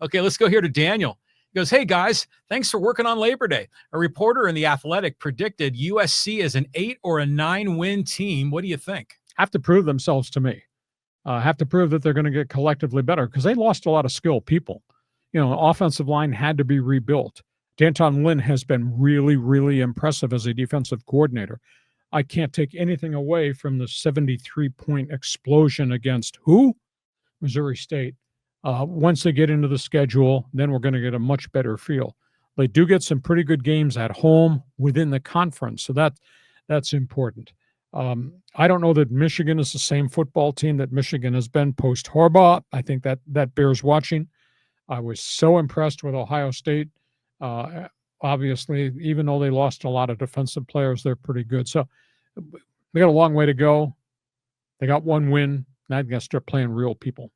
Okay, let's go here to Daniel. He goes, hey, guys, thanks for working on Labor Day. A reporter in The Athletic predicted USC as an 8 or a 9-win team. What do you think? Have to prove themselves to me. Have to prove that they're going to get collectively better because they lost a lot of skilled people. Offensive line had to be rebuilt. Danton Lynn has been really, really impressive as a defensive coordinator. I can't take anything away from the 73-point explosion against who? Missouri State. Once they get into the schedule, then we're going to get a much better feel. They do get some pretty good games at home within the conference, so that's important. I don't know that Michigan is the same football team that Michigan has been post-Harbaugh. I think that bears watching. I was so impressed with Ohio State. Obviously, even though they lost a lot of defensive players, they're pretty good. So they got a long way to go. They got one win. Now they got to start playing real people.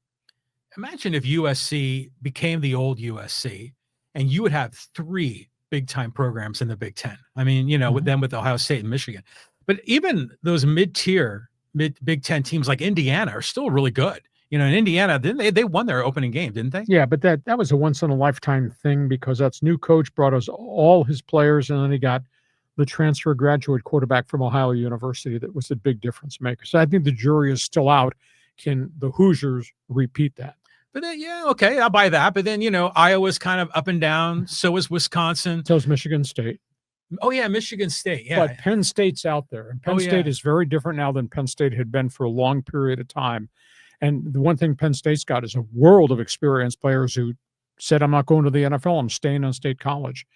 Imagine if USC became the old USC and you would have 3 big-time programs in the Big Ten. I mean, with them with Ohio State and Michigan. But even those mid-tier, Big Ten teams like Indiana are still really good. In Indiana, they won their opening game, didn't they? Yeah, but that was a once-in-a-lifetime thing because that's new coach brought us all his players, and then he got the transfer graduate quarterback from Ohio University that was a big difference maker. So I think the jury is still out. Can the Hoosiers repeat that? But then, yeah, okay, I'll buy that. But then, Iowa's kind of up and down. So is Wisconsin. So is Michigan State. Oh, yeah, Michigan State, yeah. But Penn State's out there. And Penn State is very different now than Penn State had been for a long period of time. And the one thing Penn State's got is a world of experienced players who said, I'm not going to the NFL, I'm staying on state college.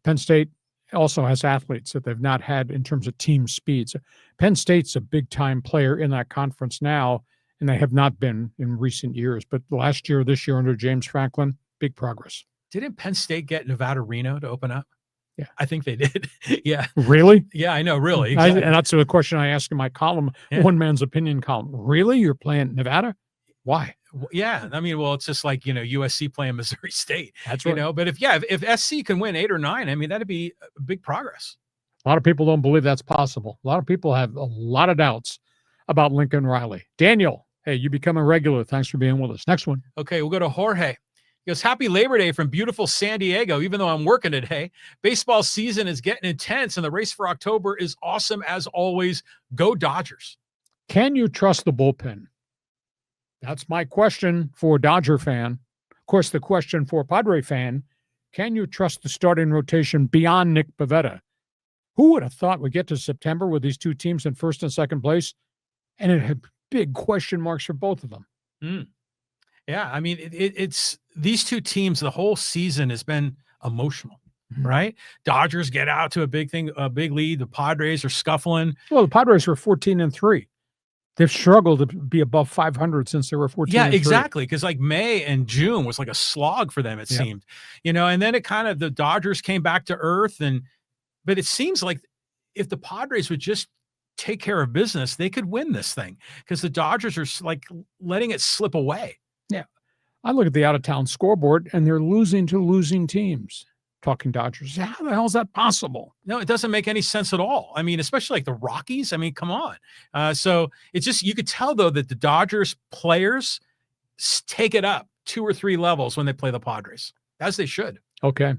Penn State also has athletes that they've not had in terms of team speed. So Penn State's a big-time player in that conference now, and they have not been in recent years. But this year under James Franklin, big progress. Didn't Penn State get Nevada Reno to open up? Yeah. I think they did. Yeah. Really? Yeah, I know, really. Exactly. And that's the question I ask in my column, One Man's Opinion column. Really? You're playing Nevada? Why? Yeah. I mean, well, it's just like, USC playing Missouri State. That's right. But if SC can win 8 or 9, I mean, that'd be a big progress. A lot of people don't believe that's possible. A lot of people have a lot of doubts about Lincoln Riley. Daniel, hey, you become a regular. Thanks for being with us. Next one. Okay, we'll go to Jorge. He goes, happy Labor Day from beautiful San Diego, even though I'm working today. Baseball season is getting intense, and the race for October is awesome as always. Go Dodgers. Can you trust the bullpen? That's my question for a Dodger fan. Of course, the question for a Padre fan, can you trust the starting rotation beyond Nick Pivetta? Who would have thought we'd get to September with these two teams in first and second place? And it had big question marks for both of them. Yeah, I mean, it's these two teams, the whole season has been emotional, right? Dodgers get out to a big lead. The Padres are scuffling. Well, the Padres were 14-3. They've struggled to be above 500 since they were 14-3. Yeah, exactly. Because like May and June was like a slog for them, it seemed. And then the Dodgers came back to earth. But it seems like if the Padres would just take care of business, they could win this thing because the Dodgers are like letting it slip away. Yeah. I look at the out-of-town scoreboard, and they're losing to losing teams. Talking Dodgers. How the hell is that possible? No, it doesn't make any sense at all. I mean, especially like the Rockies. I mean, come on. So it's just, you could tell though that the Dodgers players take it up 2 or 3 levels when they play the Padres, as they should. Okay.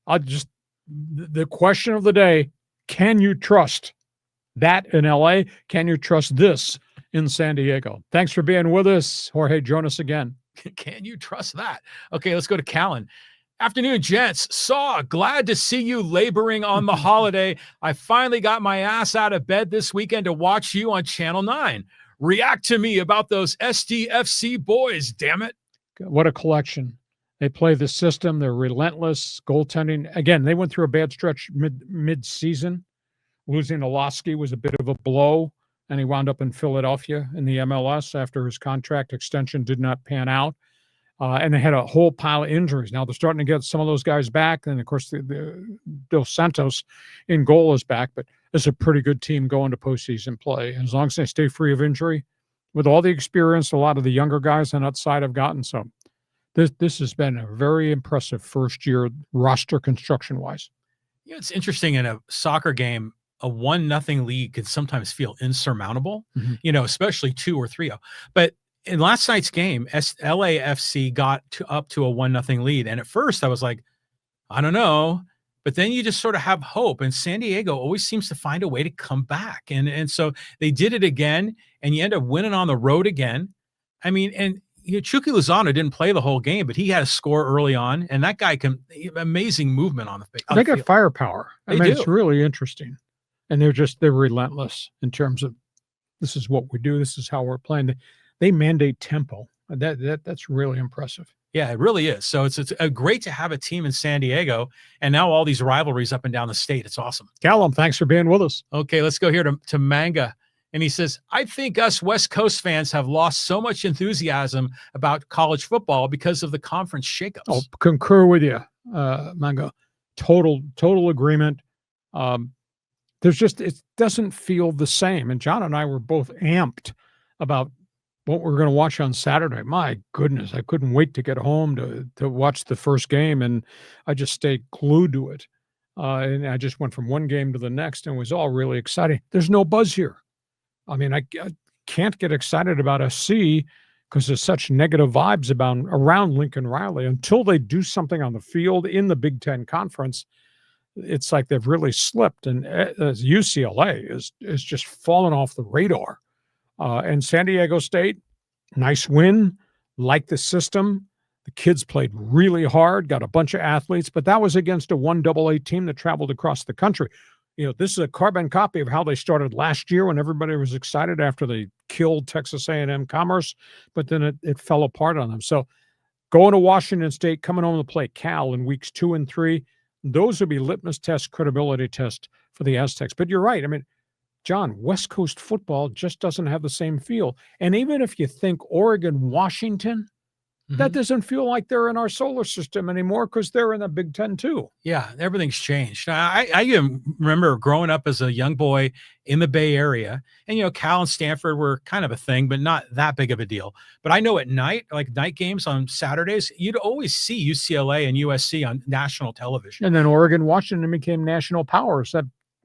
The question of the day, can you trust that in LA? Can you trust this in San Diego? Thanks for being with us, Jorge Jonas again. Can you trust that? Okay, let's go to Callan. Afternoon, gents. Glad to see you laboring on the holiday. I finally got my ass out of bed this weekend to watch you on Channel 9. React to me about those SDFC boys, damn it. What a collection. They play the system. They're relentless. Goaltending. Again, they went through a bad stretch mid-season. Losing Olofsky was a bit of a blow, and he wound up in Philadelphia in the MLS after his contract extension did not pan out. And they had a whole pile of injuries. Now they're starting to get some of those guys back. And, of course, the Dos Santos in goal is back. But it's a pretty good team going to postseason play. And as long as they stay free of injury, with all the experience a lot of the younger guys on that side have gotten, so this has been a very impressive first year roster construction-wise. It's interesting in a soccer game, a 1-0 lead can sometimes feel insurmountable, especially 2 or 3-0. But in last night's game, LAFC got up to a 1-0 lead. And at first I was like, I don't know. But then you just sort of have hope. And San Diego always seems to find a way to come back. And so they did it again, and you end up winning on the road again. I mean, and Chucky Lozano didn't play the whole game, but he had a score early on. And that guy amazing movement on the field. They got firepower. I mean, do. it's really interesting. And they're relentless in terms of, this is what we do. This is how we're playing. They mandate tempo. That's really impressive. Yeah, it really is. So it's great to have a team in San Diego, and now all these rivalries up and down the state. It's awesome. Callum, thanks for being with us. Okay, let's go here to Manga. And he says, I think us West Coast fans have lost so much enthusiasm about college football because of the conference shakeups. Oh, concur with you, Manga. Total agreement. It doesn't feel the same. And John and I were both amped about what we're going to watch on Saturday. My goodness, I couldn't wait to get home to watch the first game, and I just stayed glued to it. And I just went from one game to the next, and it was all really exciting. There's no buzz here. I mean, I can't get excited about SC because there's such negative vibes around Lincoln Riley until they do something on the field in the Big Ten Conference. It's like they've really slipped, and UCLA is just fallen off the radar. And San Diego State, nice win, like the system. The kids played really hard, got a bunch of athletes, but that was against a 1AA team that traveled across the country. This is a carbon copy of how they started last year when everybody was excited after they killed Texas A&M Commerce, but then it fell apart on them. So going to Washington State, coming home to play Cal in weeks 2 and 3, those would be litmus test, credibility test for the Aztecs. But you're right. I mean, John, West Coast football just doesn't have the same feel. And even if you think Oregon, Washington, that doesn't feel like they're in our solar system anymore because they're in the Big Ten too. Yeah, everything's changed. I even remember growing up as a young boy in the Bay Area, and Cal and Stanford were kind of a thing, but not that big of a deal. But I know at night, like night games on Saturdays, you'd always see UCLA and USC on national television. And then Oregon, Washington became national powers.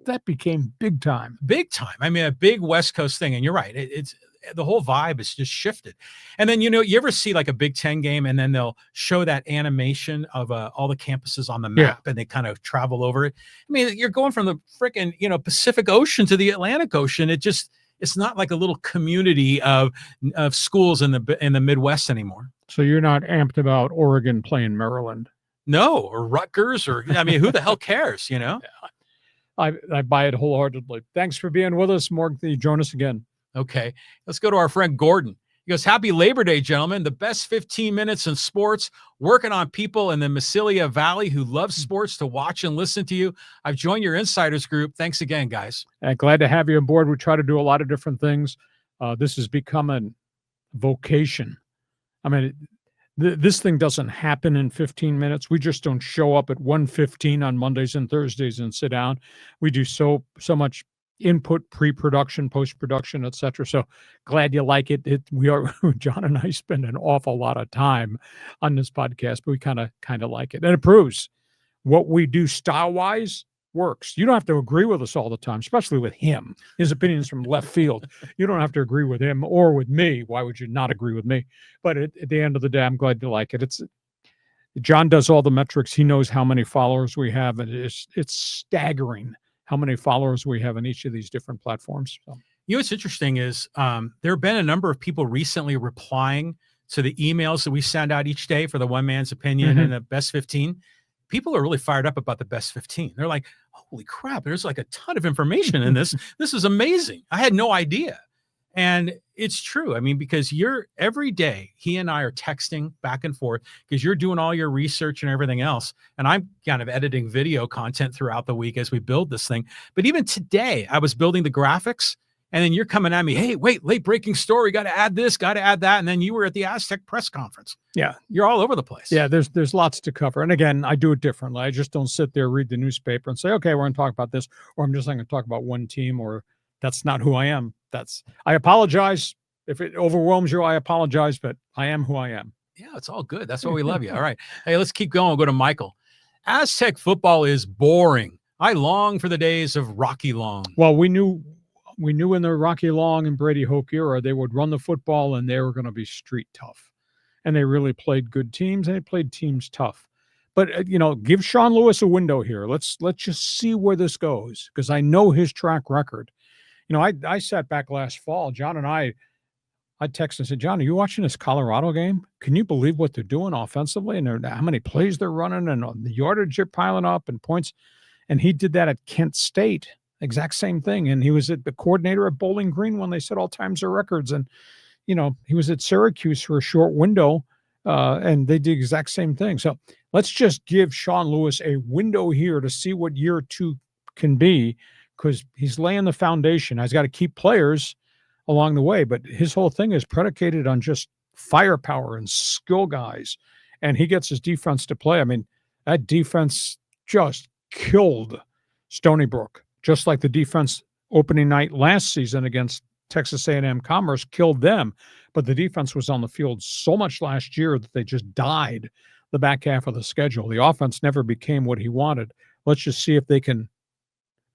That became big time. Big time. I mean, a big West Coast thing. And you're right. It's the whole vibe is just shifted. And then, you ever see like a Big Ten game and then they'll show that animation of all the campuses on the map and they kind of travel over it. I mean, you're going from the freaking, Pacific Ocean to the Atlantic Ocean. It's not like a little community of schools in the Midwest anymore. So you're not amped about Oregon playing Maryland? No, or Rutgers, or, who the hell cares, Yeah. I buy it wholeheartedly. Thanks for being with us. Morgan, join us again. Okay, let's go to our friend Gordon. He goes, happy Labor Day, gentlemen. The best 15 minutes in sports, working on people in the Massilia Valley who love sports to watch and listen to you. I've joined your insiders group. Thanks again, guys. Glad to have you on board. We try to do a lot of different things. This has become a vocation. I mean, this thing doesn't happen in 15 minutes. We just don't show up at 1:15 on Mondays and Thursdays and sit down. We do so much input, pre-production, post-production, etc. So glad you like it. John and I spend an awful lot of time on this podcast, but we kind of like it. And it proves what we do style-wise works. You don't have to agree with us all the time, especially with him. His opinions from left field. You don't have to agree with him or with me. Why would you not agree with me? But at the end of the day, I'm glad you like it. John does all the metrics. He knows how many followers we have, and it's staggering how many followers we have in each of these different platforms. So. What's interesting is there have been a number of people recently replying to the emails that we send out each day for the one man's opinion and the best 15. People are really fired up about the best 15. They're like, holy crap, there's like a ton of information in this. This is amazing. I had no idea. And it's true. I mean, because every day he and I are texting back and forth because you're doing all your research and everything else. And I'm kind of editing video content throughout the week as we build this thing. But even today I was building the graphics and then you're coming at me. Hey, wait, late breaking story. Got to add this, got to add that. And then you were at the Aztec press conference. Yeah. You're all over the place. Yeah. There's lots to cover. And again, I do it differently. I just don't sit there, read the newspaper and say, okay, we're going to talk about this, or I'm just going to talk about one team, or that's not who I am. I apologize. If it overwhelms you, I apologize, but I am who I am. Yeah, it's all good. That's why we love you. All right. Hey, let's keep going. We'll go to Michael. Aztec football is boring. I long for the days of Rocky Long. Well, we knew we knew in the Rocky Long and Brady Hoke era, they would run the football and they were going to be street tough. And they really played good teams and they played teams tough. But, give Sean Lewis a window here. Let's just see where this goes, because I know his track record. I sat back last fall, John and I texted and said, John, are you watching this Colorado game? Can you believe what they're doing offensively and how many plays they're running and the yardage they're piling up and points? And he did that at Kent State, exact same thing. And he was the coordinator at Bowling Green when they set all times their records. And, he was at Syracuse for a short window and they did the exact same thing. So let's just give Sean Lewis a window here to see what year 2 can be, because he's laying the foundation. He's got to keep players along the way, but his whole thing is predicated on just firepower and skill guys, and he gets his defense to play. I mean, that defense just killed Stony Brook, just like the defense opening night last season against Texas A&M Commerce killed them, but the defense was on the field so much last year that they just died the back half of the schedule. The offense never became what he wanted. Let's just see if they can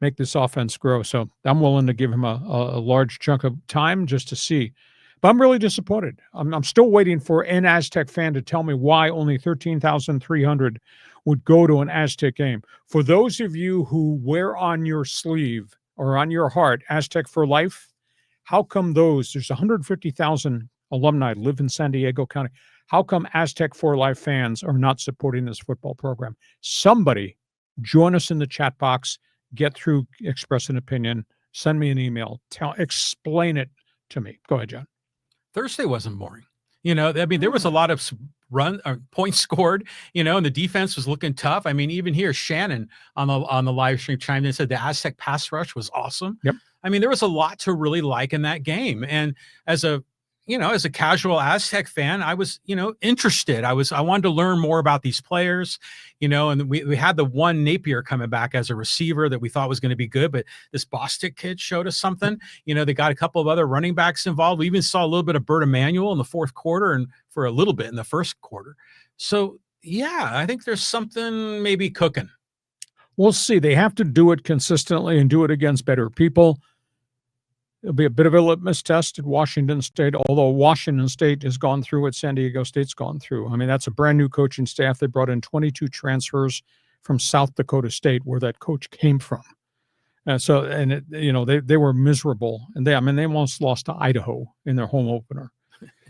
make this offense grow. So I'm willing to give him a large chunk of time just to see. But I'm really disappointed. I'm still waiting for an Aztec fan to tell me why only 13,300 would go to an Aztec game. For those of you who wear on your sleeve or on your heart Aztec for life, how come there's 150,000 alumni live in San Diego County? How come Aztec for Life fans are not supporting this football program? Somebody join us in the chat box. Get through, express an opinion, send me an email, explain it to me. Go ahead, John. Thursday wasn't boring. There was a lot of points scored, and the defense was looking tough. I mean, even here, Shannon on the live stream chimed in and said the Aztec pass rush was awesome. Yep. I mean, there was a lot to really like in that game. And as a casual Aztec fan, I was, interested. I wanted to learn more about these players, and we had the one Napier coming back as a receiver that we thought was going to be good, but this Bostic kid showed us something. They got a couple of other running backs involved. We even saw a little bit of Bert Emanuel in the fourth quarter and for a little bit in the first quarter. So yeah, I think there's something maybe cooking. We'll see. They have to do it consistently and do it against better people. It'll be a bit of a litmus test at Washington State, although Washington State has gone through what San Diego State's gone through. I mean, that's a brand new coaching staff. They brought in 22 transfers from South Dakota State, where that coach came from. They were miserable, and they almost lost to Idaho in their home opener.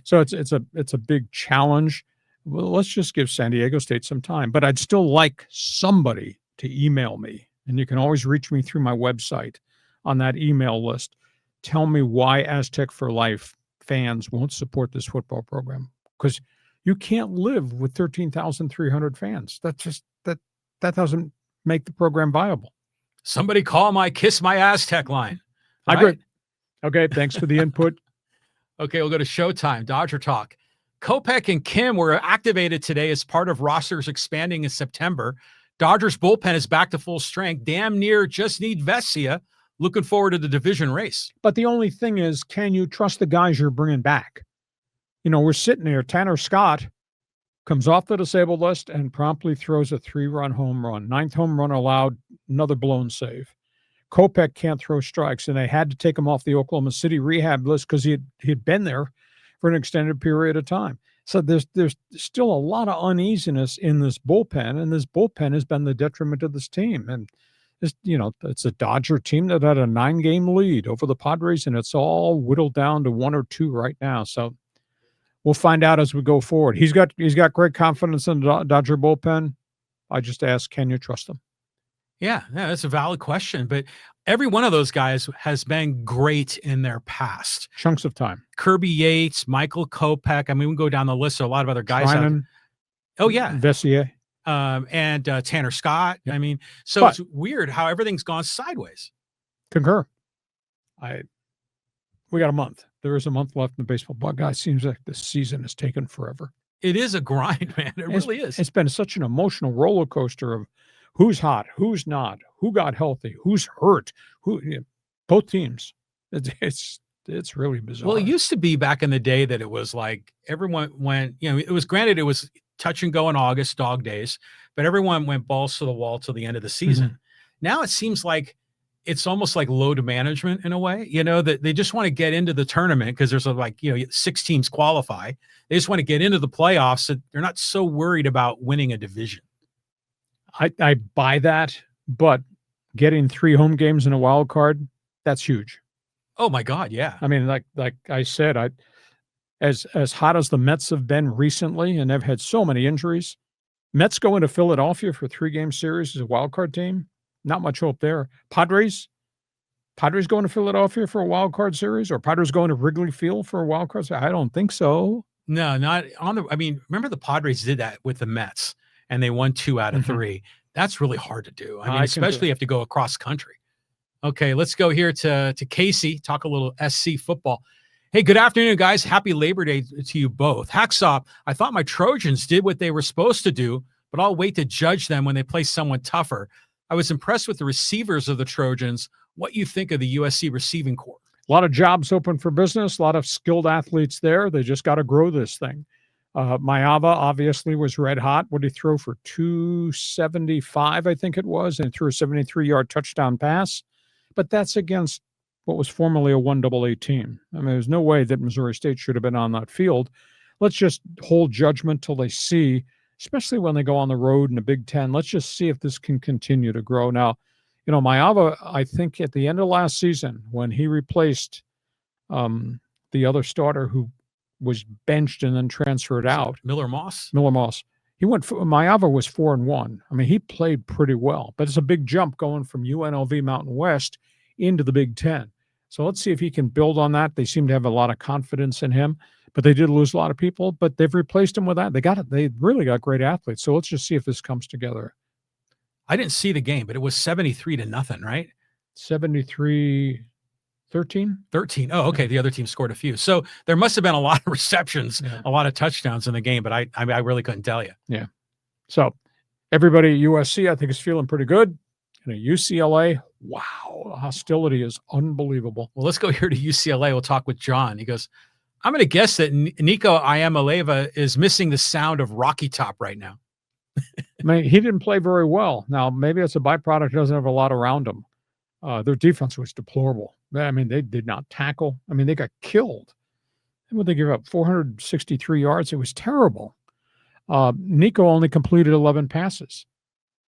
So it's a big challenge. Well, let's just give San Diego State some time. But I'd still like somebody to email me, and you can always reach me through my website on that email list. Tell me why Aztec for Life fans won't support this football program, because you can't live with 13,300 fans. That doesn't make the program viable. Somebody call my Kiss My Aztec line. I agree. Okay, thanks for the input. Okay, we'll go to Showtime, Dodger Talk. Kopech and Kim were activated today as part of rosters expanding in September. Dodgers bullpen is back to full strength. Damn near just need Vesia. Looking forward to the division race. But the only thing is, can you trust the guys you're bringing back? We're sitting there. Tanner Scott comes off the disabled list and promptly throws a 3-run home run. 9th home run allowed, another blown save. Kopech can't throw strikes, and they had to take him off the Oklahoma City rehab list because he'd been there for an extended period of time. So there's still a lot of uneasiness in this bullpen, and this bullpen has been the detriment of this team. And it's a Dodger team that had a 9-game lead over the Padres, and it's all whittled down to 1 or 2 right now. So we'll find out as we go forward. He's got great confidence in the Dodger bullpen. I just ask, can you trust them? Yeah, that's a valid question. But every one of those guys has been great in their past. Chunks of time. Kirby Yates, Michael Kopech. I mean, we can go down the list. So a lot of other guys. Oh, yeah. Vesia. And Tanner Scott. Yep. I mean, it's weird how everything's gone sideways. Concur. We got a month. There is a month left in the baseball. But guys, seems like the season has taken forever. It is a grind, man. It really is. It's been such an emotional roller coaster of who's hot, who's not, who got healthy, who's hurt, both teams. It's really bizarre. Well, it used to be back in the day that it was like everyone went, it was granted it was touch and go in August, dog days, but everyone went balls to the wall till the end of the season. Mm-hmm. Now it seems like it's almost like load management in a way, that they just want to get into the tournament because there's 6 teams qualify. They just want to get into the playoffs. So they're not so worried about winning a division. I buy that, but getting 3 home games in a wild card, that's huge. Oh my God. Yeah. I mean, like I said, as hot as the Mets have been recently, and they've had so many injuries, Mets going to Philadelphia for 3-game series as a wild card team. Not much hope there. Padres going to Philadelphia for a wild card series, or Padres going to Wrigley Field for a wild card series? I don't think so. No, not on the. I mean, remember the Padres did that with the Mets, and they won 2 out of 3. That's really hard to do. I mean, especially if you have to go across country. Okay, let's go here to Casey. Talk a little SC football. Hey, good afternoon, guys. Happy Labor Day to you both. Hacksaw, I thought my Trojans did what they were supposed to do, but I'll wait to judge them when they play someone tougher. I was impressed with the receivers of the Trojans. What you think of the USC receiving corps? A lot of jobs open for business, a lot of skilled athletes there. They just got to grow this thing. Mayava obviously was red hot. What did he throw for? 275, I think it was, and threw a 73-yard touchdown pass. But that's against what was formerly a 1AA team. I mean, there's no way that Missouri State should have been on that field. Let's just hold judgment till they see, especially when they go on the road in the Big Ten. Let's just see if this can continue to grow. Now, Mayava, I think at the end of last season, when he replaced the other starter who was benched and then transferred out, Miller Moss, Mayava was 4-1. I mean, he played pretty well, but it's a big jump going from UNLV Mountain West into the Big Ten. So let's see if he can build on that. They seem to have a lot of confidence in him, but they did lose a lot of people, but they've replaced him with that. They really got great athletes. So let's just see if this comes together. I didn't see the game, but it was 73-0, right? 73-13. 13. Oh, okay. The other team scored a few. So there must have been a lot of receptions, a lot of touchdowns in the game, but I really couldn't tell you. Yeah. So everybody at USC, I think, is feeling pretty good. And at UCLA, wow, the hostility is unbelievable. Well, let's go here to UCLA. We'll talk with John. He goes, I'm going to guess that Nico Iamaleava is missing the sound of Rocky Top right now. I mean, he didn't play very well. Now, maybe it's a byproduct. He doesn't have a lot around him. Their defense was deplorable. I mean, they did not tackle. I mean, they got killed. And when they gave up 463 yards, it was terrible. Nico only completed 11 passes.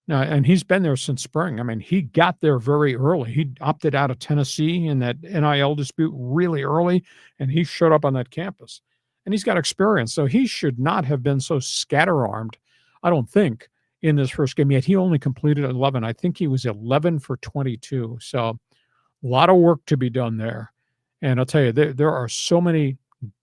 And he's been there since spring. I mean, he got there very early. He opted out of Tennessee in that NIL dispute really early, and he showed up on that campus. And he's got experience, so he should not have been so scatter-armed, I don't think, in this first game. Yet he only completed 11. I think he was 11 for 22. So a lot of work to be done there. And I'll tell you, there are so many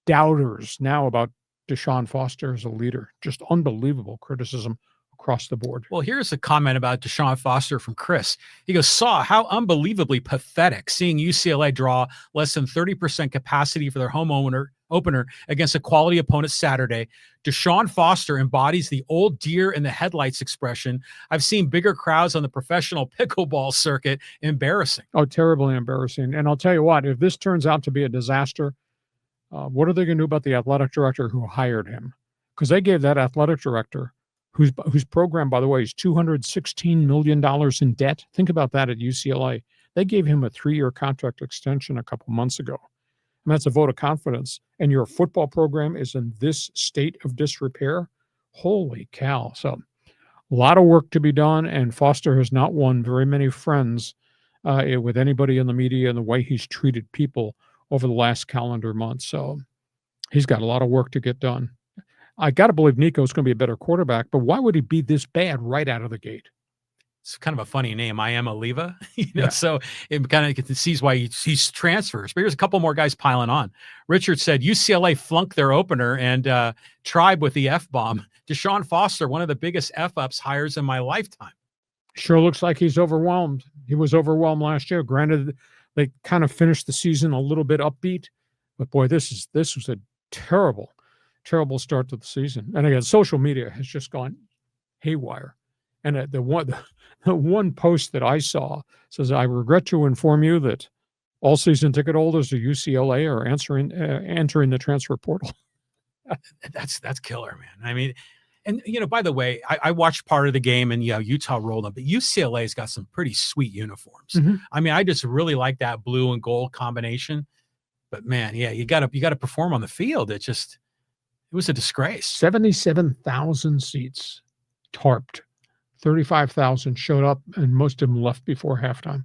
doubters now about Deshaun Foster as a leader. Just unbelievable criticism across the board. Well, here's a comment about Deshaun Foster from Chris. He goes, saw how unbelievably pathetic seeing UCLA draw less than 30% capacity for their home opener against a quality opponent Saturday. Deshaun Foster embodies the old deer in the headlights expression. I've seen bigger crowds on the professional pickleball circuit. Embarrassing. Oh, terribly embarrassing. And I'll tell you what, if this turns out to be a disaster, what are they going to do about the athletic director who hired him? Because they gave that athletic director, whose program, by the way, is $216 million in debt. Think about that at UCLA. They gave him a 3-year contract extension a couple months ago. And that's a vote of confidence. And your football program is in this state of disrepair. Holy cow. So a lot of work to be done. And Foster has not won very many friends with anybody in the media and the way he's treated people over the last calendar month. So he's got a lot of work to get done. I got to believe Nico's going to be a better quarterback, but why would he be this bad right out of the gate? It's kind of a funny name, Iamaleava, so it kind of sees why he's transfers. But here's a couple more guys piling on. Richard said UCLA flunked their opener and tribe with the F-bomb. Deshaun Foster, one of the biggest F-ups hires in my lifetime. Sure looks like he's overwhelmed. He was overwhelmed last year. Granted, they kind of finished the season a little bit upbeat, but boy, this was a terrible start to the season. And again, social media has just gone haywire. And the one post that I saw says, I regret to inform you that all season ticket holders at UCLA are entering the transfer portal. That's killer, man. I mean, And, by the way, I watched part of the game and, Utah rolled them, but UCLA's got some pretty sweet uniforms. Mhm. I mean, I just really like that blue and gold combination. But man, yeah, you gotta perform on the field. It was a disgrace. 77,000 seats tarped. 35,000 showed up, and most of them left before halftime.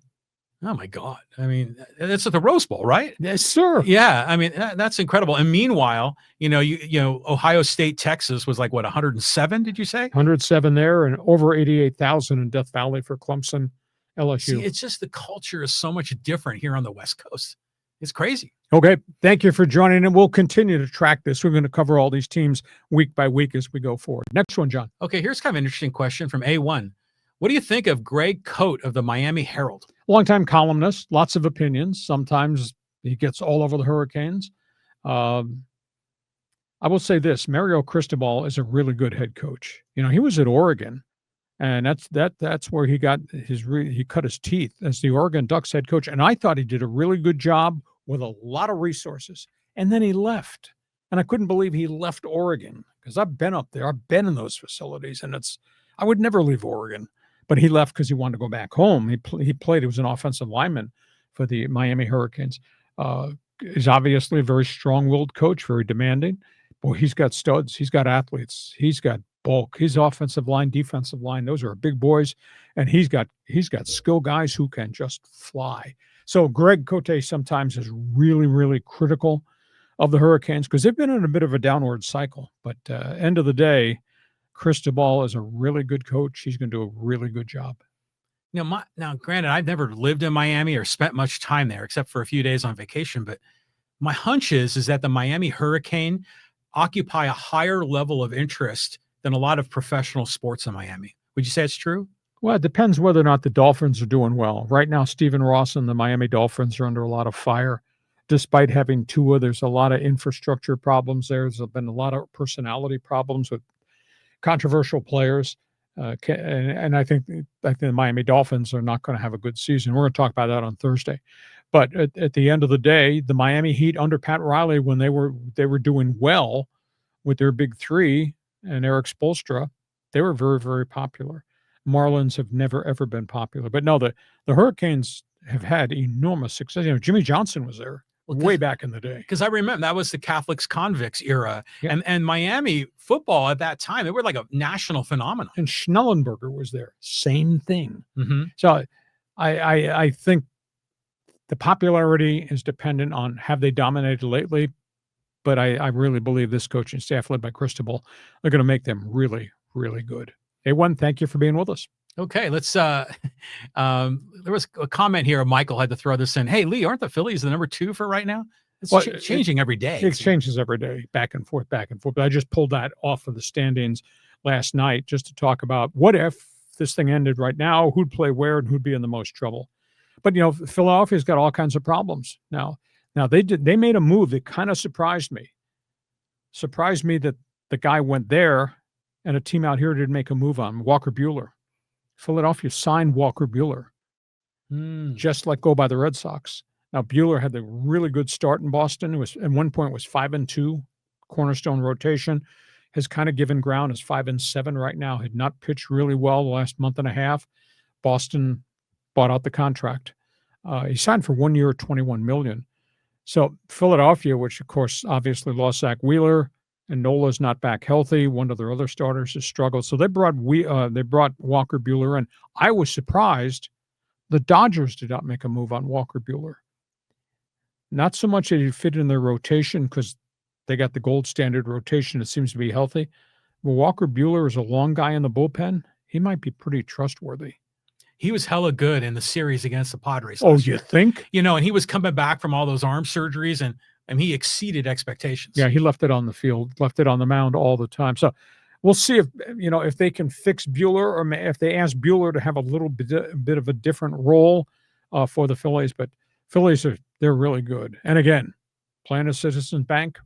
Oh my God. I mean, that's at the Rose Bowl, right? Yes, sir. Yeah. I mean, that's incredible. And meanwhile, Ohio State, Texas was like what, 107, did you say? 107 there and over 88,000 in Death Valley for Clemson, LSU. See, it's just the culture is so much different here on the West Coast. It's crazy. Okay. Thank you for joining, and we'll continue to track this. We're going to cover all these teams week by week as we go forward. Next one, John. Okay, here's kind of an interesting question from A1. What do you think of Greg Coate of the Miami Herald? Longtime columnist, lots of opinions. Sometimes he gets all over the Hurricanes. I will say this: Mario Cristobal is a really good head coach. He was at Oregon, and that's where he got he cut his teeth as the Oregon Ducks head coach. And I thought he did a really good job with a lot of resources. And then he left, and I couldn't believe he left Oregon, because I've been up there, I've been in those facilities, and I would never leave Oregon. But he left because he wanted to go back home. He was an offensive lineman for the Miami Hurricanes. He's obviously a very strong-willed coach, very demanding. Boy, he's got studs. He's got athletes. He's got bulk. He's offensive line, defensive line. Those are big boys. And he's got skill guys who can just fly. So Greg Coate sometimes is really, really critical of the Hurricanes because they've been in a bit of a downward cycle. But end of the day, Cristobal is a really good coach. He's going to do a really good job. Now, granted, I've never lived in Miami or spent much time there except for a few days on vacation. But my hunch is that the Miami Hurricane occupy a higher level of interest than a lot of professional sports in Miami. Would you say it's true? Well, it depends whether or not the Dolphins are doing well. Right now, Stephen Ross and the Miami Dolphins are under a lot of fire. Despite having Tua, there's a lot of infrastructure problems there. There's been a lot of personality problems with controversial players. And I think the Miami Dolphins are not going to have a good season. We're going to talk about that on Thursday. But at the end of the day, the Miami Heat under Pat Riley, when they were doing well with their big three and Eric Spoelstra, they were very, very popular. Marlins have never, ever been popular. But no, the Hurricanes have had enormous success. Jimmy Johnson was there way back in the day. Because I remember that was the Catholics Convicts era. Yeah. And Miami football at that time, they were like a national phenomenon. And Schnellenberger was there. Same thing. Mm-hmm. So I think the popularity is dependent on have they dominated lately. But I really believe this coaching staff led by Cristobal, they're going to make them really, really good. A1, thank you for being with us. Okay, let's there was a comment here. Michael had to throw this in. Hey, Lee, aren't the Phillies the number 2 for right now? It's changing every day. It changes every day, back and forth, back and forth. But I just pulled that off of the standings last night just to talk about what if this thing ended right now, who'd play where and who'd be in the most trouble. But, Philadelphia's got all kinds of problems now. Now, they made a move that kind of surprised me. Surprised me that the guy went there and a team out here didn't make a move on Walker Buehler. Philadelphia signed Walker Buehler, just let go by the Red Sox. Now, Buehler had a really good start in Boston. It was at one point was 5-2, cornerstone rotation. Has kind of given ground. Is 5-7 right now. Had not pitched really well the last month and a half. Boston bought out the contract. He signed for 1 year, $21 million. So Philadelphia, which of course obviously lost Zach Wheeler, and Nola's not back healthy. One of their other starters has struggled. So they brought Walker Buehler in. I was surprised the Dodgers did not make a move on Walker Buehler. Not so much that he fit in their rotation because they got the gold standard rotation. It seems to be healthy. But Walker Buehler is a long guy in the bullpen. He might be pretty trustworthy. He was hella good in the series against the Padres. Oh, you think? And he was coming back from all those arm surgeries and he exceeded expectations. Yeah, he left it on the field, left it on the mound all the time. So we'll see if they can fix Buehler or if they ask Buehler to have a little bit of a different role for the Phillies. But Phillies they're really good. And again, playing at Citizens Bank,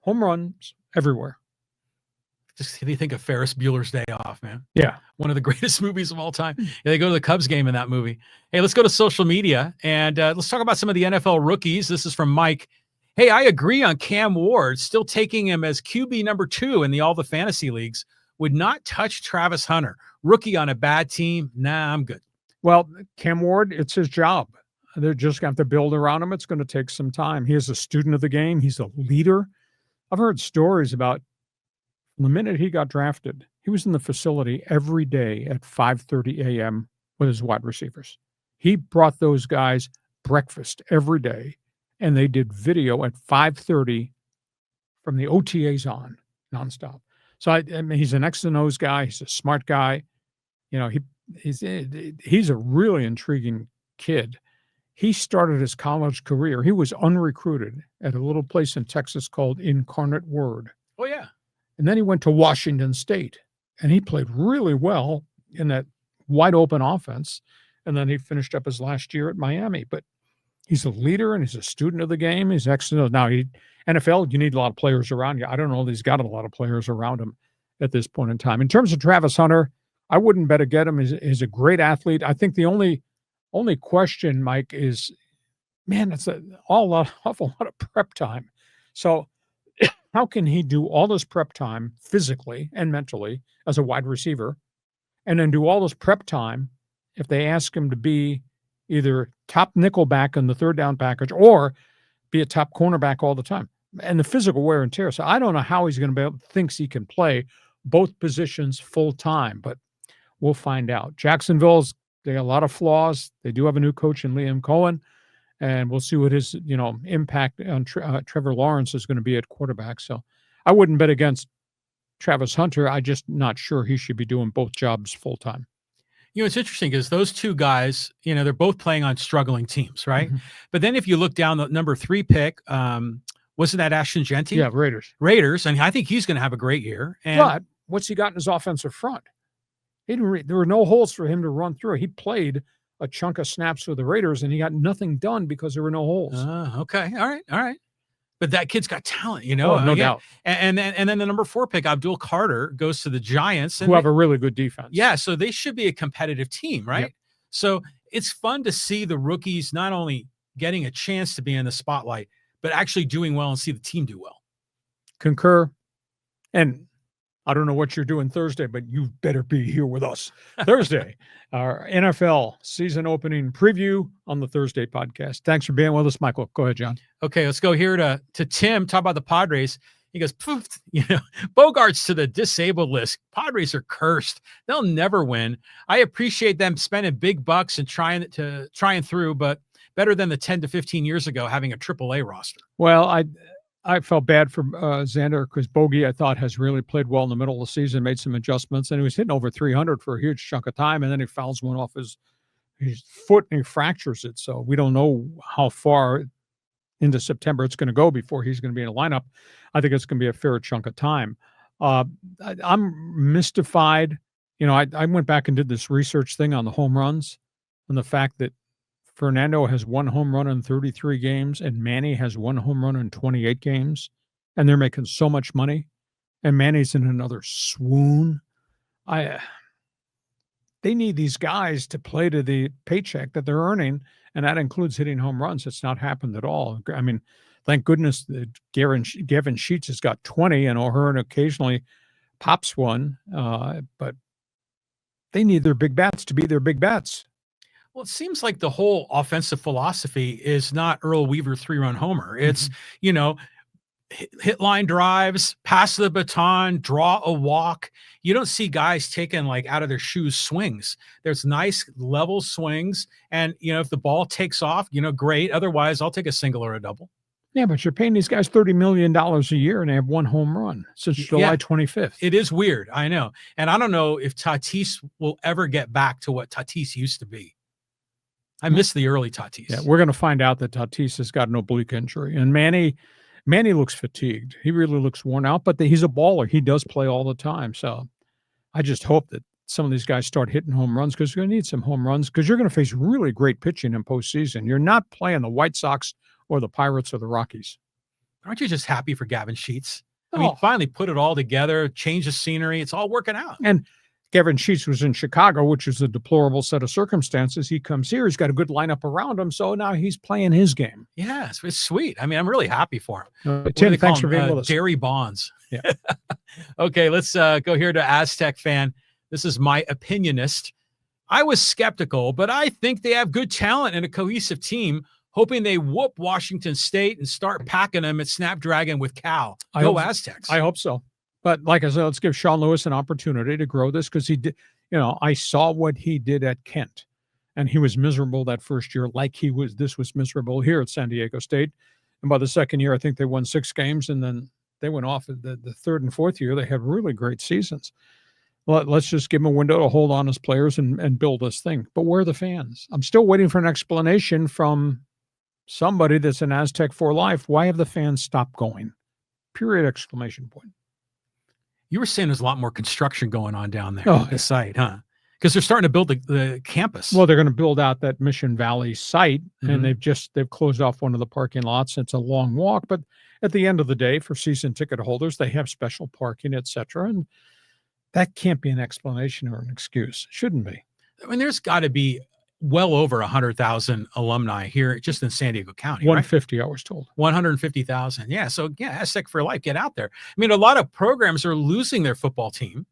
home runs everywhere. Just you think of Ferris Bueller's Day Off, man. Yeah. One of the greatest movies of all time. Yeah, they go to the Cubs game in that movie. Hey, let's go to social media and let's talk about some of the NFL rookies. This is from Mike. Hey, I agree on Cam Ward, still taking him as QB number 2 in all the fantasy leagues. would not touch Travis Hunter. Rookie on a bad team. Nah, I'm good. Well, Cam Ward, it's his job. They're just going to have to build around him. It's going to take some time. He is a student of the game. He's a leader. I've heard stories about the minute he got drafted, he was in the facility every day at 5:30 a.m. with his wide receivers. He brought those guys breakfast every day, and they did video at 5:30 from the OTAs on nonstop. So I mean, he's an X and O's guy. He's a smart guy. You know, he's a really intriguing kid. He started his college career. He was unrecruited at a little place in Texas called Incarnate Word. Oh, yeah. And then he went to Washington State, and he played really well in that wide open offense. And then he finished up his last year at Miami. But he's a leader, and he's a student of the game. He's excellent. Now, NFL, you need a lot of players around you. I don't know that he's got a lot of players around him at this point in time. In terms of Travis Hunter, I wouldn't bet against him. He's a great athlete. I think the only question, Mike, is, man, it's an awful lot of prep time. So how can he do all this prep time physically and mentally as a wide receiver, and then do all this prep time if they ask him to be either top nickelback in the third down package or be a top cornerback all the time? And the physical wear and tear. So I don't know how he's going to be able, thinks he can play both positions full time, but we'll find out. They got a lot of flaws. They do have a new coach in Liam Cohen, and we'll see what his impact on Trevor Lawrence is going to be at quarterback. So I wouldn't bet against Travis Hunter. I'm just not sure he should be doing both jobs full time. You know, it's interesting because those two guys, you know, they're both playing on struggling teams, right? Mm-hmm. But then if you look down the number 3 pick, wasn't that Ashton Genty? Yeah, Raiders, and I think he's going to have a great year. And but what's he got in his offensive front? There were no holes for him to run through. He played a chunk of snaps with the Raiders, and he got nothing done because there were no holes. Okay. All right. But that kid's got talent, you know. Oh, no doubt. And then the number 4 pick, Abdul Carter, goes to the Giants, who have a really good defense. Yeah, so they should be a competitive team, right? Yep. So it's fun to see the rookies not only getting a chance to be in the spotlight, but actually doing well and see the team do well. Concur. And I don't know what you're doing Thursday, but you better be here with us Thursday. Our NFL season opening preview on the Thursday podcast. Thanks for being with us, Michael. Go ahead, John. Okay, let's go here to Tim. Talk about the Padres. He goes, poof, Bogart's to the disabled list. Padres are cursed. They'll never win. I appreciate them spending big bucks and trying through, but better than the 10 to 15 years ago having a AAA roster. Well, I felt bad for Xander because Bogey, I thought, has really played well in the middle of the season, made some adjustments, and he was hitting over 300 for a huge chunk of time, and then he fouls one off his foot and he fractures it. So we don't know how far into September it's going to go before he's going to be in a lineup. I think it's going to be a fair chunk of time. I'm mystified. You know, I went back and did this research thing on the home runs and the fact that Fernando has 1 home run in 33 games and Manny has 1 home run in 28 games, and they're making so much money, and Manny's in another swoon. They need these guys to play to the paycheck that they're earning, and that includes hitting home runs. It's not happened at all. I mean, thank goodness that Gavin Sheets has got 20, and O'Hearn occasionally pops one, but they need their big bats to be their big bats. Well, it seems like the whole offensive philosophy is not Earl Weaver 3-run homer. It's, hit line drives, pass the baton, draw a walk. You don't see guys taking like out of their shoes swings. There's nice level swings. And, if the ball takes off, great. Otherwise, I'll take a single or a double. Yeah, but you're paying these guys $30 million a year and they have 1 home run since July 25th. It is weird. I know. And I don't know if Tatis will ever get back to what Tatis used to be. I miss the early Tatis. Yeah, we're going to find out that Tatis has got an oblique injury. And Manny looks fatigued. He really looks worn out, but he's a baller. He does play all the time. So I just hope that some of these guys start hitting home runs because you're going to need some home runs because you're going to face really great pitching in postseason. You're not playing the White Sox or the Pirates or the Rockies. Aren't you just happy for Gavin Sheets? I mean, finally put it all together, change the scenery. It's all working out. And Gavin Sheets was in Chicago, which is a deplorable set of circumstances. He comes here. He's got a good lineup around him. So now he's playing his game. Yeah, it's sweet. I mean, I'm really happy for him. Tim, thanks for being with us. Jerry Bonds. Yeah. Yeah. Okay, let's go here to Aztec fan. This is my opinionist. I was skeptical, but I think they have good talent and a cohesive team, hoping they whoop Washington State and start packing them at Snapdragon with Cal. Go Aztecs. I hope so. But like I said, let's give Sean Lewis an opportunity to grow this, because he did, I saw what he did at Kent, and he was miserable that first year, like this was miserable here at San Diego State. And by the second year, I think they won 6 games, and then they went off. The third and fourth year, they had really great seasons. Let's just give them a window to hold on as players and build this thing. But where are the fans? I'm still waiting for an explanation from somebody that's an Aztec for life. Why have the fans stopped going? Period, exclamation point. You were saying there's a lot more construction going on down there at the site, huh? Because they're starting to build the campus. Well, they're going to build out that Mission Valley site, and they've closed off one of the parking lots. It's a long walk, but at the end of the day, for season ticket holders, they have special parking, etc. And that can't be an explanation or an excuse. Shouldn't be. I mean, there's got to be well over 100,000 alumni here just in San Diego County. 150, right? I was told. 150,000. Yeah. So yeah, Aztec for life. Get out there. I mean, a lot of programs are losing their football team.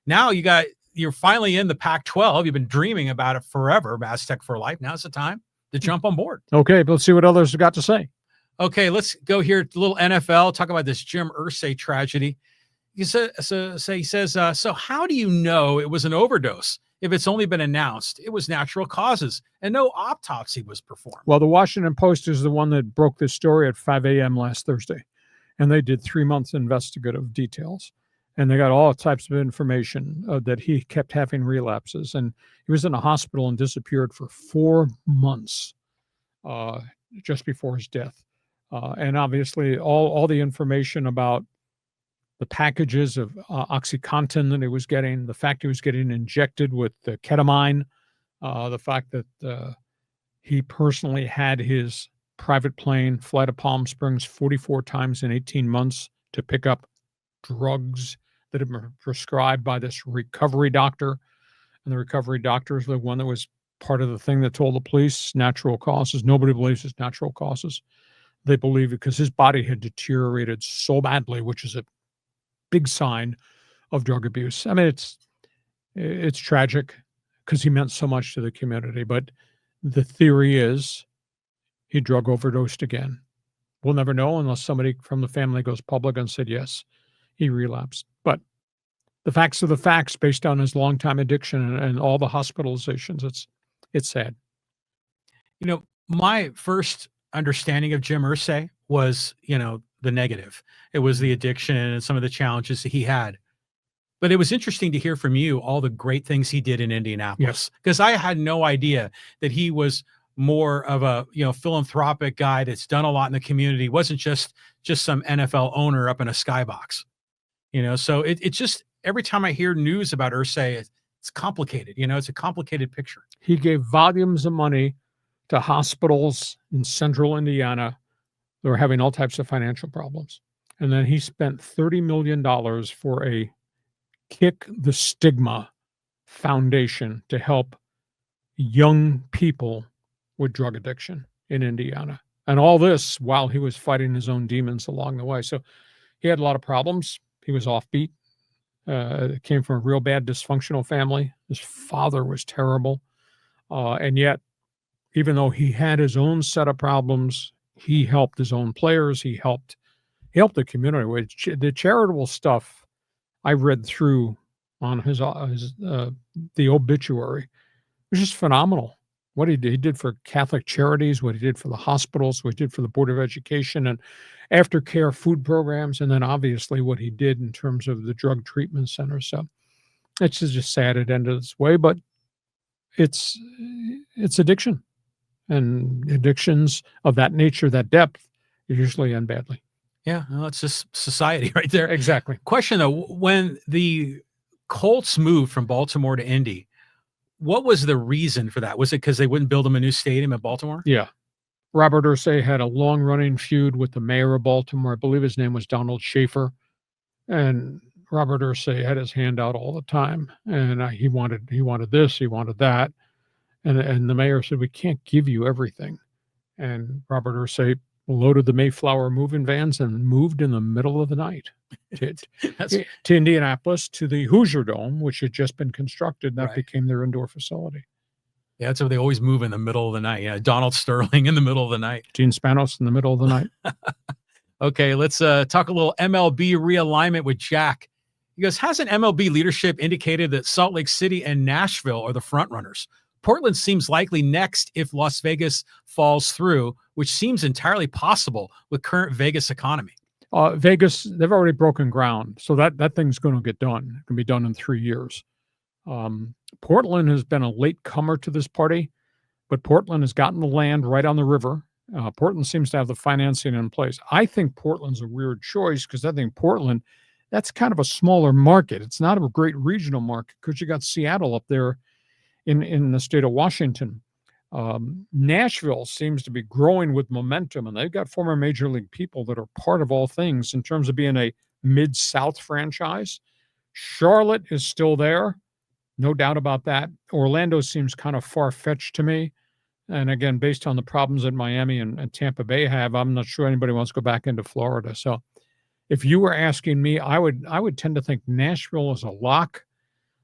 Now you're finally in the Pac-12. You've been dreaming about it forever, Aztec for life. Now's the time to jump on board. Okay, but let's see what others have got to say. Okay, let's go here to a little NFL. Talk about this Jim Irsay tragedy. He says, so how do you know it was an overdose if it's only been announced it was natural causes and no autopsy was performed? Well, the Washington Post is the one that broke this story at 5 a.m. last Thursday, and they did 3 months investigative details, and they got all types of information that he kept having relapses, and he was in a hospital and disappeared for 4 months just before his death. And obviously all the information about the packages of OxyContin that he was getting, the fact he was getting injected with the ketamine, the fact that he personally had his private plane fly to Palm Springs 44 times in 18 months to pick up drugs that had been prescribed by this recovery doctor. And the recovery doctor is the one that was part of the thing that told the police natural causes. Nobody believes it's natural causes. They believe it because his body had deteriorated so badly, which is a big sign of drug abuse. I mean, it's tragic because he meant so much to the community, but the theory is he drug overdosed again. We'll never know unless somebody from the family goes public and said, yes, he relapsed. But the facts are the facts based on his longtime addiction and all the hospitalizations. It's sad. My first understanding of Jim Irsay was, the negative. It was the addiction and some of the challenges that he had. But it was interesting to hear from you all the great things he did in Indianapolis, because I had no idea that he was more of a philanthropic guy that's done a lot in the community. He wasn't just some NFL owner up in a skybox. So it's just every time I hear news about Irsay, it's complicated. It's a complicated picture. He gave volumes of money to hospitals in central Indiana that were having all types of financial problems. And then he spent $30 million for a Kick the Stigma Foundation to help young people with drug addiction in Indiana. And all this while he was fighting his own demons along the way. So he had a lot of problems. He was offbeat. Came from a real bad dysfunctional family. His father was terrible. And yet, even though he had his own set of problems, he helped his own players. He helped the community. The charitable stuff I read through on the obituary. It was just phenomenal. What he did for Catholic charities, what he did for the hospitals, what he did for the Board of Education and aftercare food programs, and then obviously what he did in terms of the drug treatment center. So it's just sad it ended this way, but it's addiction. And addictions of that nature, that depth, usually end badly. Yeah, well, it's just society right there. Exactly. Question though, when the Colts moved from Baltimore to Indy, what was the reason for that? Was it because they wouldn't build him a new stadium in Baltimore? Yeah. Robert Irsay had a long-running feud with the mayor of Baltimore. I believe his name was Donald Schaefer. And Robert Irsay had his hand out all the time. And he wanted this, he wanted that. And the mayor said, we can't give you everything. And Robert Irsay loaded the Mayflower moving vans and moved in the middle of the night to Indianapolis to the Hoosier Dome, which had just been constructed. That became their indoor facility. Yeah, that's what they always move in the middle of the night. Yeah, Donald Sterling in the middle of the night. Gene Spanos in the middle of the night. Okay, let's talk a little MLB realignment with Jack. He goes, hasn't MLB leadership indicated that Salt Lake City and Nashville are the front runners? Portland seems likely next if Las Vegas falls through, which seems entirely possible with current Vegas economy. Vegas, they've already broken ground, so that thing's going to get done. It can be done in 3 years. Portland has been a late comer to this party, but Portland has gotten the land right on the river. Portland seems to have the financing in place. I think Portland's a weird choice because I think Portland, that's kind of a smaller market. It's not a great regional market because you got Seattle up there in the state of Washington. Nashville seems to be growing with momentum, and they've got former major league people that are part of all things in terms of being a mid-South franchise. Charlotte is still there. No doubt about that. Orlando seems kind of far-fetched to me. And again, based on the problems that Miami and Tampa Bay have, I'm not sure anybody wants to go back into Florida. So if you were asking me, I would tend to think Nashville is a lock.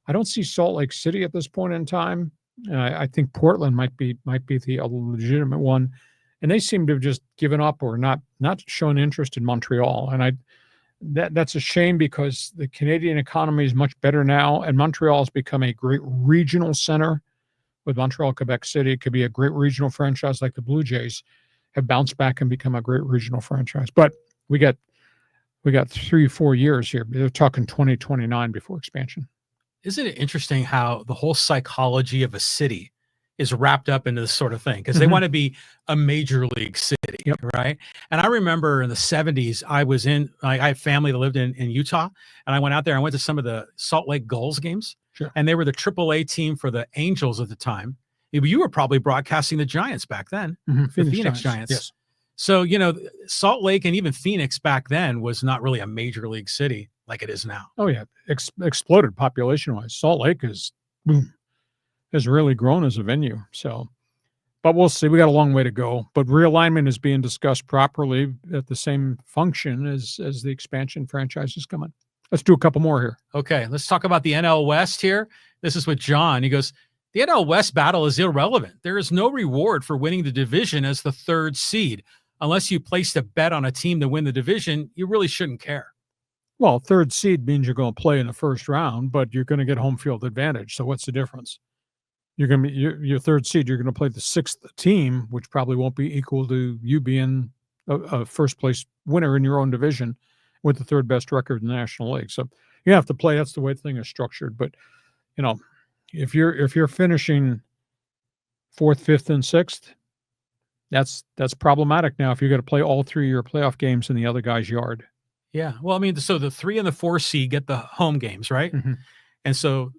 I don't see Salt Lake City at this point in time. I think Portland might be the legitimate one. And they seem to have just given up or not shown interest in Montreal. And that's a shame because the Canadian economy is much better now, and Montreal has become a great regional center. With Montreal, Quebec City, it could be a great regional franchise like the Blue Jays have bounced back and become a great regional franchise. But we got 3-4 years here. They're talking 2029 before expansion. Isn't it interesting how the whole psychology of a city is wrapped up into this sort of thing? Because they want to be a major league city, right? And I remember in the 70s, I had family that lived in Utah, and I went out there. I went to some of the Salt Lake Gulls games. Sure. And they were the AAA team for the Angels at the time. You were probably broadcasting the Giants back then, the Phoenix Giants. Yes. So, Salt Lake and even Phoenix back then was not really a major league city like it is now. Oh, yeah. Exploded population-wise. Salt Lake has really grown as a venue. So, but we'll see. We got a long way to go. But realignment is being discussed properly at the same function as the expansion franchises coming. Let's do a couple more here. Okay, let's talk about the NL West here. This is with John. He goes, the NL West battle is irrelevant. There is no reward for winning the division as the third seed. Unless you placed a bet on a team to win the division, you really shouldn't care. Well, third seed means you're going to play in the first round, but you're going to get home field advantage. So what's the difference? You're going to be your third seed. You're going to play the sixth team, which probably won't be equal to you being a first place winner in your own division with the third best record in the National League. So you have to play. That's the way the thing is structured. But if you're finishing fourth, fifth, and sixth, that's problematic now if you're going to play all 3 of your playoff games in the other guy's yard. Yeah. Well, I mean, so the 3 and the 4 seed get the home games, right? Mm-hmm. And so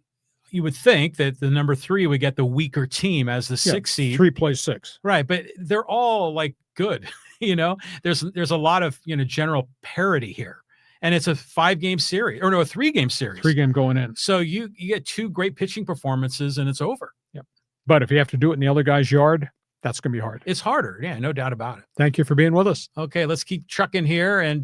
you would think that the number 3 would get the weaker team as the 6 seed. 3 plays 6. Right. But they're all like good. There's a lot of, general parity here. And it's a 5-game series, or no, a 3-game series. 3-game going in. So you get 2 great pitching performances and it's over. Yep. But if you have to do it in the other guy's yard, that's going to be hard. It's harder. Yeah, no doubt about it. Thank you for being with us. Okay, let's keep trucking here. And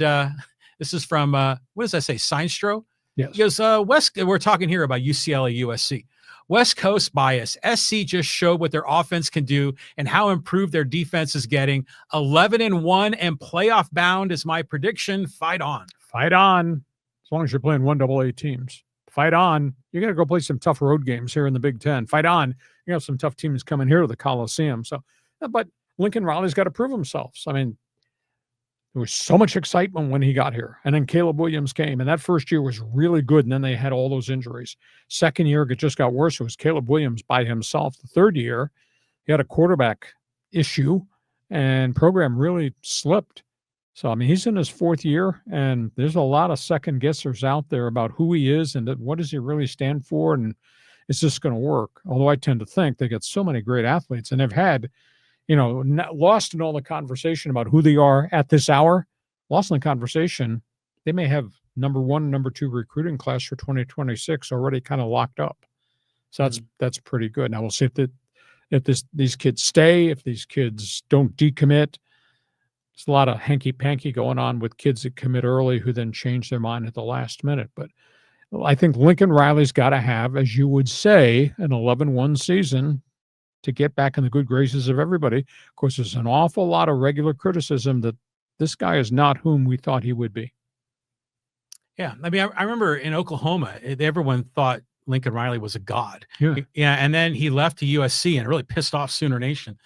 this is from, what does that say, Seinstro? Yes. Because we're talking here about UCLA, USC. West Coast bias. SC just showed what their offense can do and how improved their defense is getting. 11-1 and playoff bound is my prediction. Fight on. Fight on. As long as you're playing 1AA teams. Fight on. You're going to go play some tough road games here in the Big Ten. Fight on. You have some tough teams coming here to the Coliseum. So, but Lincoln Riley's got to prove himself. So, I mean, there was so much excitement when he got here. And then Caleb Williams came. And that first year was really good. And then they had all those injuries. Second year, it just got worse. It was Caleb Williams by himself. The third year, he had a quarterback issue. And program really slipped. So, I mean, he's in his 4th year. And there's a lot of second guessers out there about who he is and what does he really stand for. And is this going to work? Although I tend to think they get so many great athletes. And they've had lost in all the conversation about who they are at this hour, lost in the conversation, they may have number 1, number 2 recruiting class for 2026 already kind of locked up. So that's pretty good. Now we'll see if these kids stay, if these kids don't decommit. There's a lot of hanky-panky going on with kids that commit early who then change their mind at the last minute. But I think Lincoln Riley's got to have, as you would say, an 11-1 season to get back in the good graces of everybody. Of course, there's an awful lot of regular criticism that this guy is not whom we thought he would be. Yeah. I mean, I remember in Oklahoma, everyone thought Lincoln Riley was a god. Yeah. Yeah. And then he left to USC and it really pissed off Sooner Nation.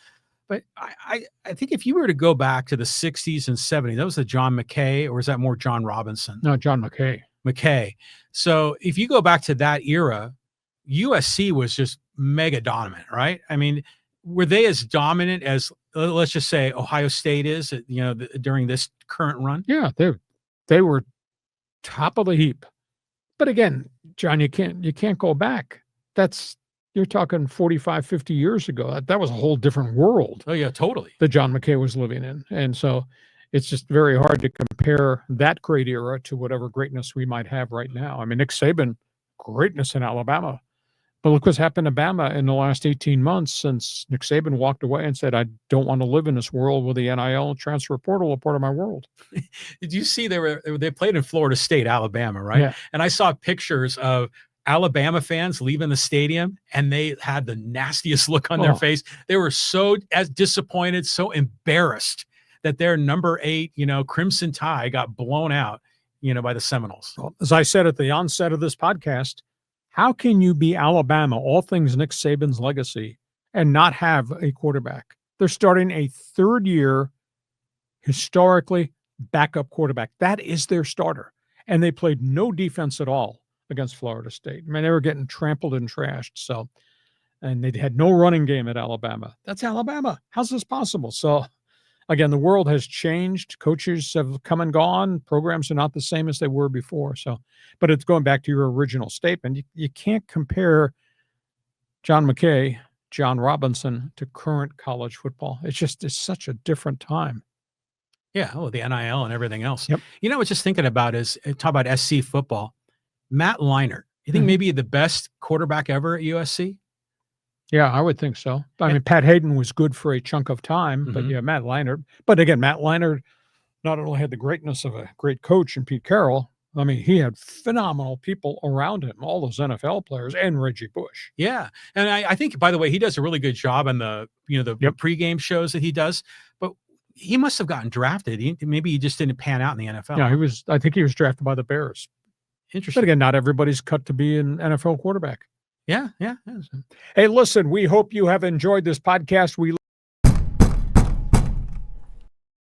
But I think if you were to go back to the 60s and 70s, that was the John McKay, or is that more John Robinson? No, John McKay. McKay. So if you go back to that era, USC was just mega dominant, right? I mean, were they as dominant as, let's just say, Ohio State is, during this current run? Yeah, they were top of the heap. But again, John, you can't go back. You're talking 45, 50 years ago. That was a whole different world Oh, yeah, totally. that John McKay was living in. And so it's just very hard to compare that great era to whatever greatness we might have right now. I mean, Nick Saban, greatness in Alabama. But look what's happened to Bama in the last 18 months since Nick Saban walked away and said, I don't want to live in this world with the NIL transfer portal a part of my world. Did you see they played in Florida State, Alabama, right? Yeah. And I saw pictures of Alabama fans leaving the stadium and they had the nastiest look on their face. They were so disappointed, so embarrassed that their number 8, Crimson Tide got blown out, by the Seminoles. Well, as I said at the onset of this podcast, how can you be Alabama, all things Nick Saban's legacy, and not have a quarterback? They're starting a third-year, historically, backup quarterback. That is their starter. And they played no defense at all against Florida State. I mean, they were getting trampled and trashed. So, and they had no running game at Alabama. That's Alabama. How's this possible? So, again, the world has changed. Coaches have come and gone. Programs are not the same as they were before. So, but it's going back to your original statement. You can't compare John McKay, John Robinson to current college football. It's such a different time. Yeah. Oh, the NIL and everything else. Yep. I was just thinking about talk about SC football. Matt Leinart. You think maybe the best quarterback ever at USC? Yeah, I would think so. I mean, Pat Hayden was good for a chunk of time, but yeah, Matt Leinart. But again, Matt Leinart not only had the greatness of a great coach in Pete Carroll, I mean, he had phenomenal people around him, all those NFL players and Reggie Bush. Yeah. And I think, by the way, he does a really good job on the pregame shows that he does, but he must have gotten drafted. Maybe he just didn't pan out in the NFL. Yeah, I think he was drafted by the Bears. Interesting. But again, not everybody's cut to be an NFL quarterback. Yeah. Hey, listen, we hope you have enjoyed this podcast. We